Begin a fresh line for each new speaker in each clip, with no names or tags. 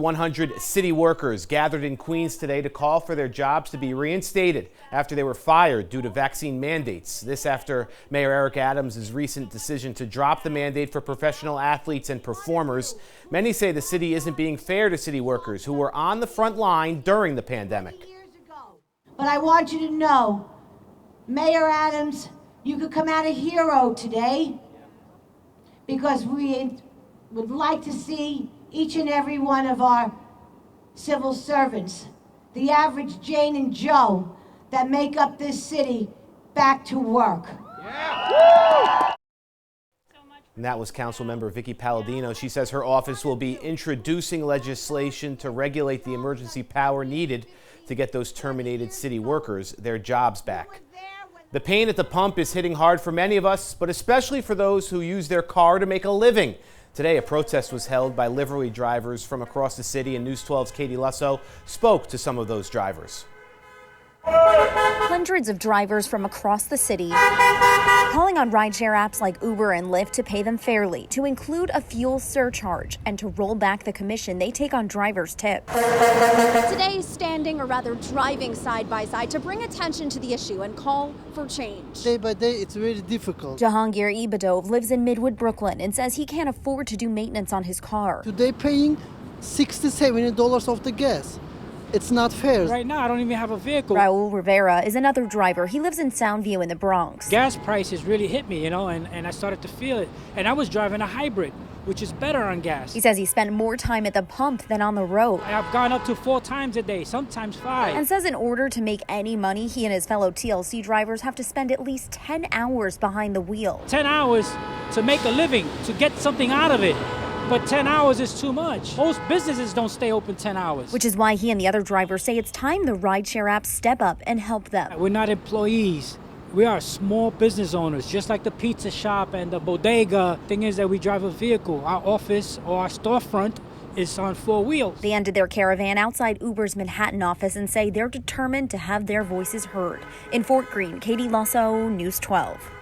100 city workers gathered in Queens today to call for their jobs to be reinstated after they were fired due to vaccine mandates. This after Mayor Eric Adams' recent decision to drop the mandate for professional athletes and performers. Many say the city isn't being fair to city workers who were on the front line during the pandemic.
But I want you to know, Mayor Adams, you could come out a hero today, because we would like to see each and every one of our civil servants, the average Jane and Joe that make up this city, back to work.
Yeah. And that was Councilmember Vicky Palladino. She says her office will be introducing legislation to regulate the emergency power needed to get those terminated city workers their jobs back. The pain at the pump is hitting hard for many of us, but especially for those who use their car to make a living. Today, a protest was held by livery drivers from across the city, and News 12's Katie Lusso spoke to some of those drivers.
Hundreds of drivers from across the city calling on rideshare apps like Uber and Lyft to pay them fairly, to include a fuel surcharge, and to roll back the commission they take on drivers' tips.
Today, standing or rather driving side by side to bring attention to the issue and call for change.
Day by day, it's really difficult.
Jahangir Ibadov lives in Midwood, Brooklyn, and says he can't afford to do maintenance on his car.
Today, paying $60-70 of the gas. It's not fair.
Right now, I don't even have a vehicle.
Raul Rivera is another driver. He lives in Soundview in the Bronx.
Gas prices really hit me, and I started to feel it. And I was driving a hybrid, which is better on gas.
He says he spent more time at the pump than on the road.
I've gone up to 4 times a day, sometimes 5.
And says in order to make any money, he and his fellow TLC drivers have to spend at least 10 hours behind the wheel.
10 hours to make a living, to get something out of it. But 10 hours is too much. Most businesses don't stay open 10 hours.
Which is why he and the other drivers say it's time the rideshare apps step up and help them.
We're not employees. We are small business owners, just like the pizza shop and the bodega. Thing is that we drive a vehicle. Our office or our storefront is on 4 wheels.
They ended their caravan outside Uber's Manhattan office and say they're determined to have their voices heard. In Fort Greene, Katie Lusso, News 12.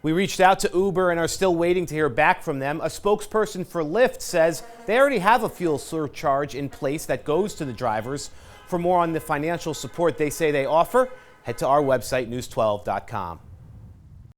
We reached out to Uber and are still waiting to hear back from them. A spokesperson for Lyft says they already have a fuel surcharge in place that goes to the drivers. For more on the financial support they say they offer, head to our website, news12.com.